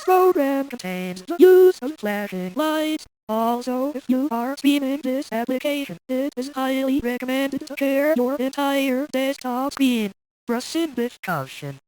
program contains the use of flashing lights. Also, if you are streaming this application, it is highly recommended to share your entire desktop screen. Proceed with caution.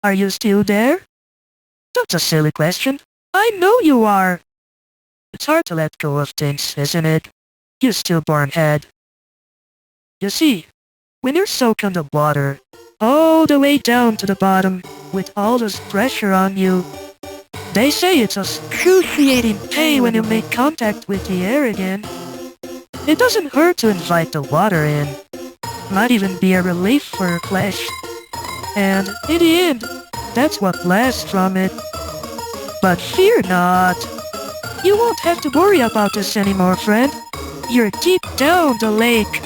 Are you still there? That's a silly question. I know you are. It's hard to let go of things, isn't it? You stillborn head. You see, when you're soaked in the water, all the way down to the bottom, with all this pressure on you, they say it's excruciating pain when you make contact with the air again. It doesn't hurt to invite the water in. Might even be a relief for your flesh. And in the end, that's what lasts from it. But fear not. You won't have to worry about this anymore, friend. You're deep down the lake.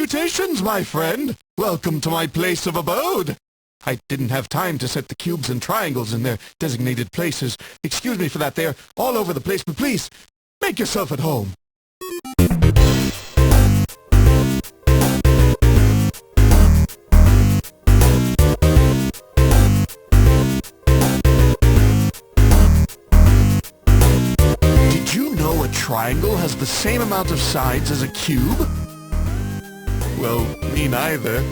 Salutations, my friend! Welcome to my place of abode! I didn't have time to set the cubes and triangles in their designated places. Excuse me for that, they're all over the place, but please, make yourself at home. Did you know a triangle has the same amount of sides as a cube? Well, me neither.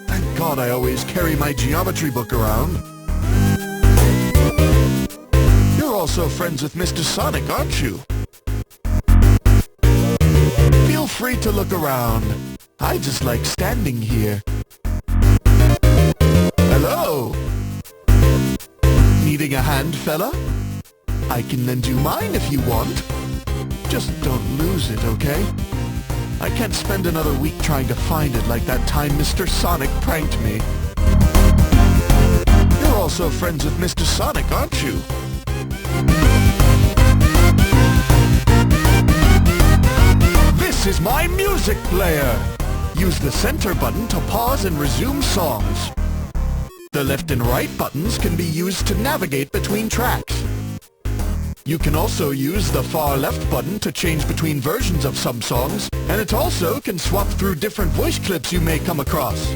Thank God I always carry my geometry book around. You're also friends with Mr. Sonic, aren't you? Feel free to look around. I just like standing here. Hello? Needing a hand, fella? I can lend you mine if you want. Just don't lose it, okay? I can't spend another week trying to find it like that time Mr. Sonic pranked me. You're also friends with Mr. Sonic, aren't you? This is my music player! Use the center button to pause and resume songs. The left and right buttons can be used to navigate between tracks. You can also use the far left button to change between versions of some songs, and it also can swap through different voice clips you may come across.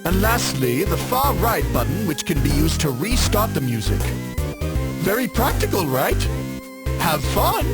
And lastly, the far right button, which can be used to restart the music. Very practical, right? Have fun!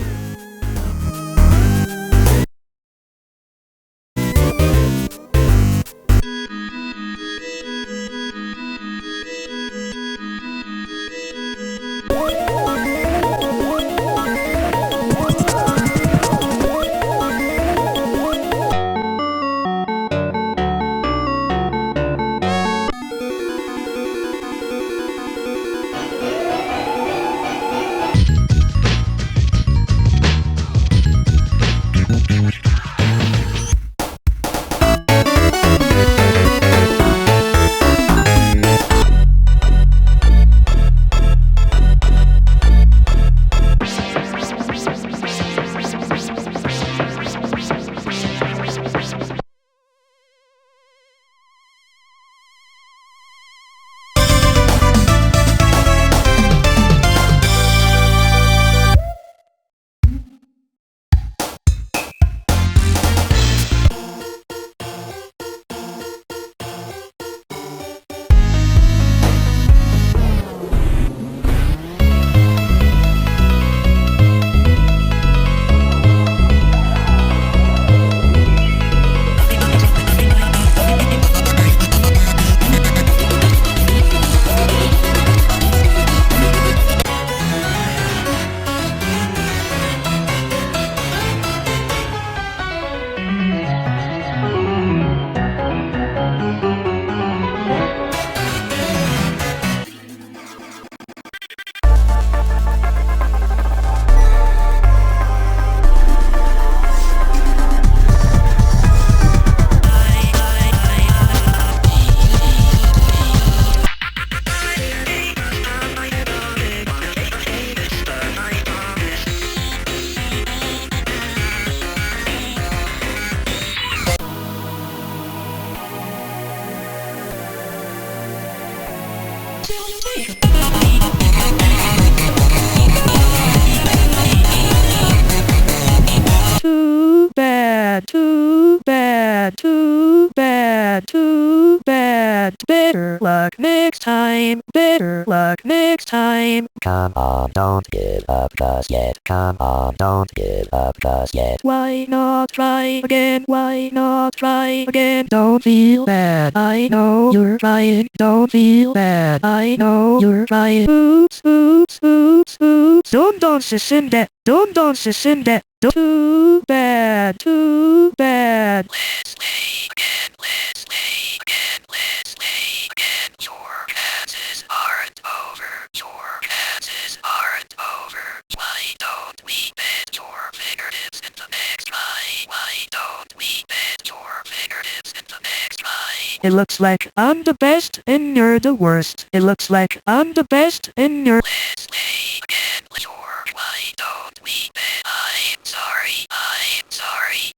Too bad, too bad, too bad, too bad. Better luck next time, better luck next time. Come on, don't give up just yet. Come on, don't give up just yet. Why not try again? Why not try again? Don't feel bad, I know you're trying. Don't feel bad, I know you're trying. Oops, oops, oops, oops. Don't send that. Don't send that. Too bad, too bad. Let's play again, let's play again, let's play again. Your chances aren't over, your chances aren't over. Why don't we bet your fingertips in the next try? Why don't we bet your fingertips in the next try? It looks like I'm the best and you're the worst. It looks like I'm the best and you're... Let's play again, George. Why don't we bet? I'm sorry, I'm sorry,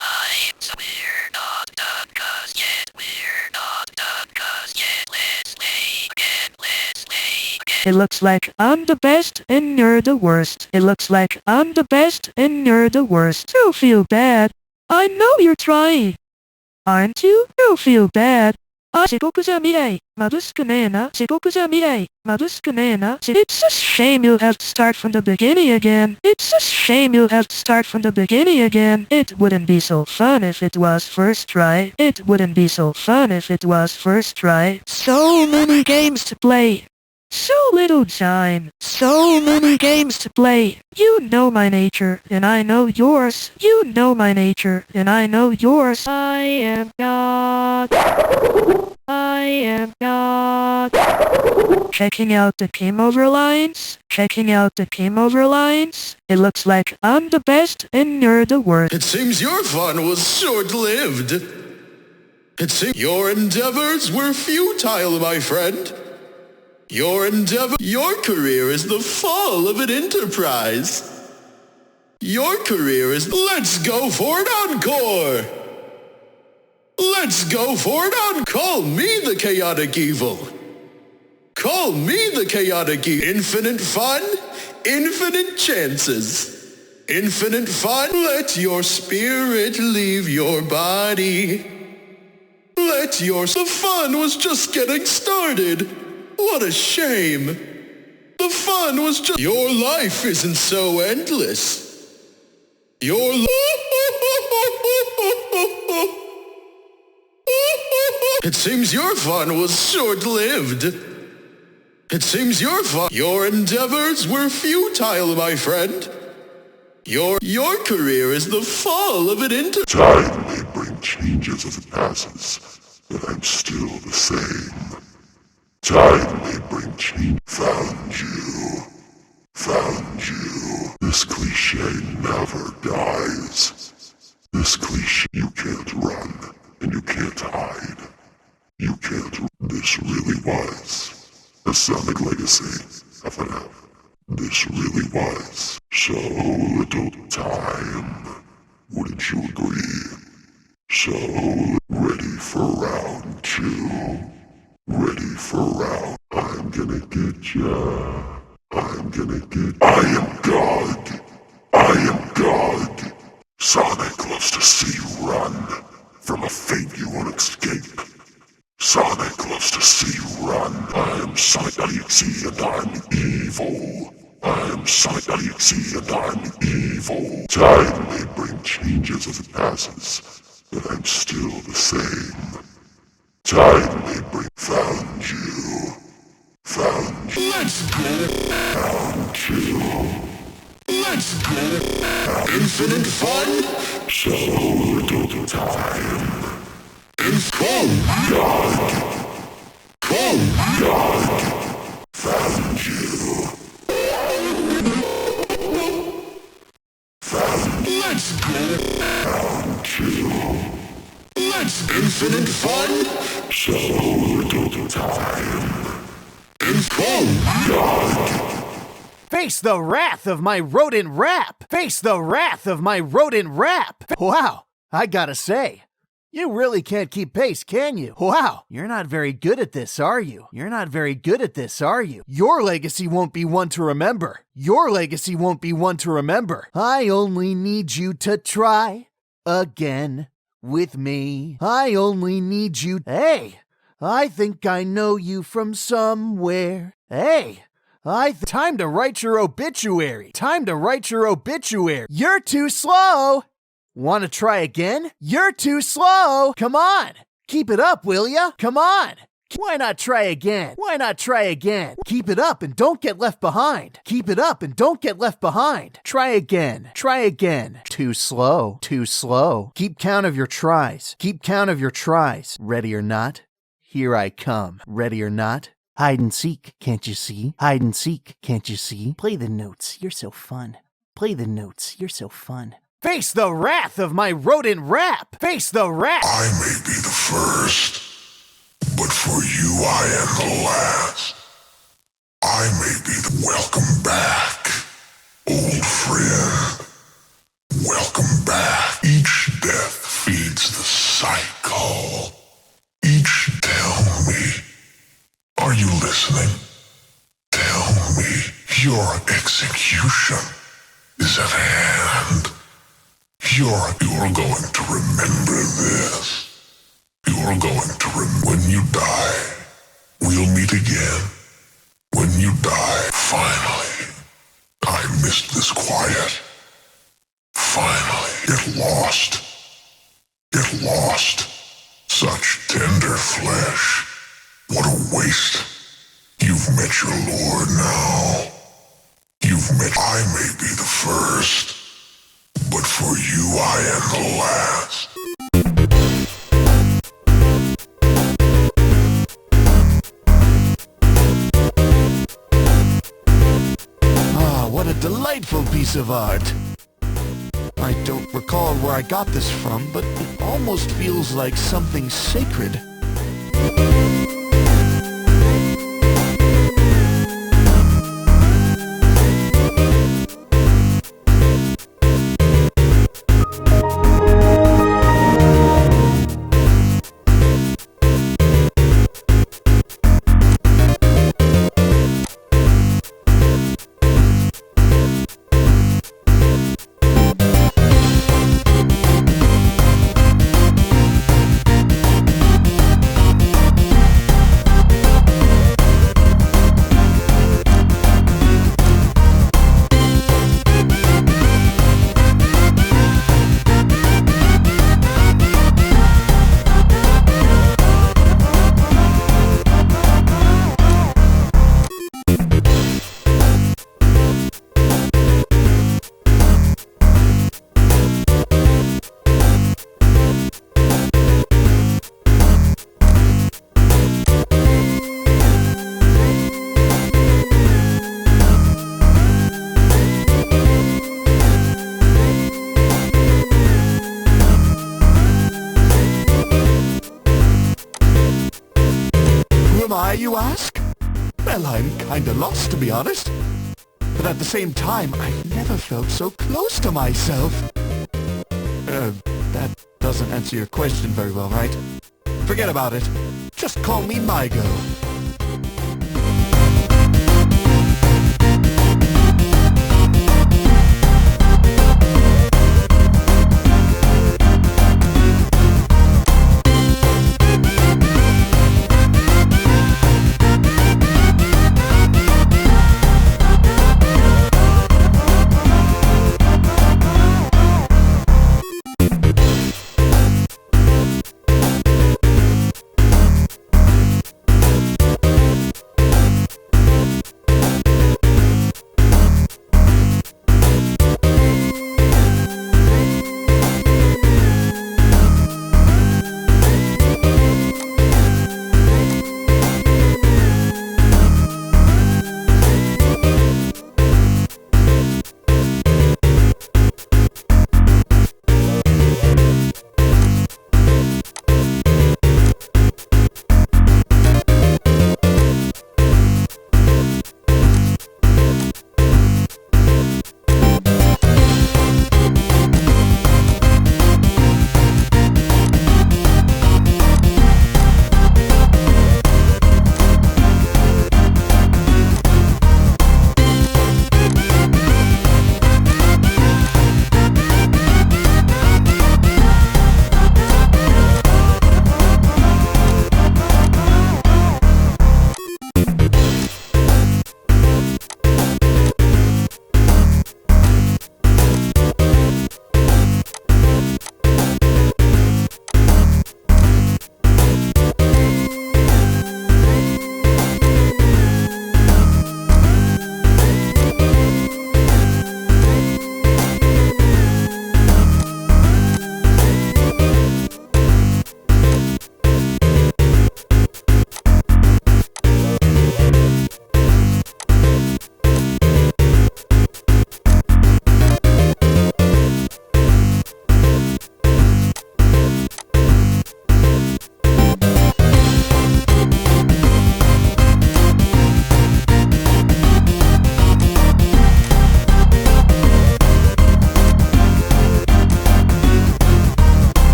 we're not done. It looks like I'm the best and you're the worst. It looks like I'm the best and you're the worst. Don't feel bad. I know you're trying. Aren't you? Don't feel bad. It's a shame you'll have to start from the beginning again. It's a shame you'll have to start from the beginning again. It wouldn't be so fun if it was first try. It wouldn't be so fun if it was first try. So many games to play. So little time. So many games to play. You know my nature, and I know yours. You know my nature, and I know yours. I am God. I am God. Checking out the game over lines. Checking out the game over lines. It looks like I'm the best and you're the worst. It seems your fun was short-lived. It seems your endeavors were futile, my friend. Your career is the fall of an enterprise. Your career is... Let's go for an encore! Let's go for an encore! Call me the chaotic evil. Call me the chaotic evil. Infinite fun, infinite chances. Infinite fun, let your spirit leave your body. The fun was just getting started. What a shame. The fun was just... Your life isn't so endless. It seems your fun was short-lived. It seems your endeavors were futile, my friend. Your career is the fall of an Time may bring changes as it passes, but I'm still the same. Time may bring change. Found you. This cliche never dies. This cliche, you can't run, and you can't hide. You can't. This really was a Sonic Legacy, FNF. This really was so little time. Wouldn't you agree? So, ready for round 2. Ready for round. I'm gonna get ya. I am God. I am God. Sonic loves to see you run from a fate you won't escape. Sonic loves to see you run. I am Sonic.exe and I'm evil. I am Sonic.exe and I'm evil. Time may bring changes as it passes, but I'm still the same. Time may bring... Found you. Let's go. Found you. Let's go. Infinite fun. So little time. Call God. Found you. Let's go. Found you. Let's infinite fun. So little time. Call God. Face the wrath of my rodent rap! Face the wrath of my rodent rap! Wow, I gotta say, you really can't keep pace, can you? Wow, you're not very good at this, are you? Your legacy won't be one to remember. I only need you to try again with me. I only need you... Hey, I think I know you from somewhere. Hey, time to write your obituary. You're too slow. Want to try again? You're too slow. Come on. Keep it up, will ya? Come on. Why not try again? Keep it up and don't get left behind. Try again. Too slow. Keep count of your tries. Ready or not? Here I come. Ready or not? Hide and seek, can't you see? Play the notes, you're so fun. Face the wrath of my rodent rap! I may be the first, but for you I am the last. I may be the... Welcome back, old friend. Welcome back. Each death feeds the cycle. Tell me, are you listening? Tell Your execution is at hand. You're going to remember this. You're going to when you die. We'll meet again. When you die, finally. I missed this quiet. Finally, get lost. Get lost. Such tender flesh. What a waste. You've met your lord now. I may be the first, but for you I am the last. Ah, what a delightful piece of art. I don't recall where I got this from, but it almost feels like something sacred. You ask? Well, I'm kinda lost, to be honest. But at the same time, I've never felt so close to myself. That doesn't answer your question very well, right? Forget about it. Just call me Maigo.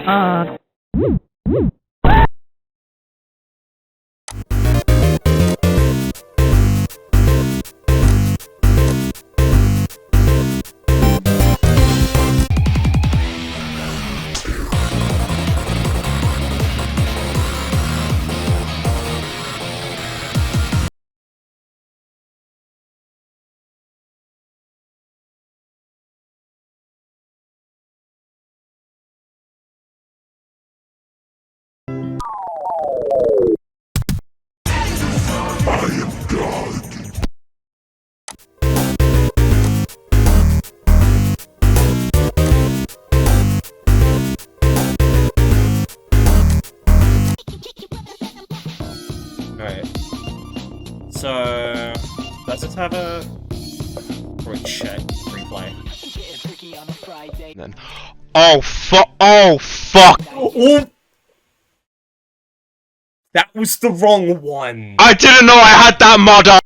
is on. Alright. So let's just have a quick check replay. Then, oh fuck! Oh! That was the wrong one! I didn't know I had that mod on!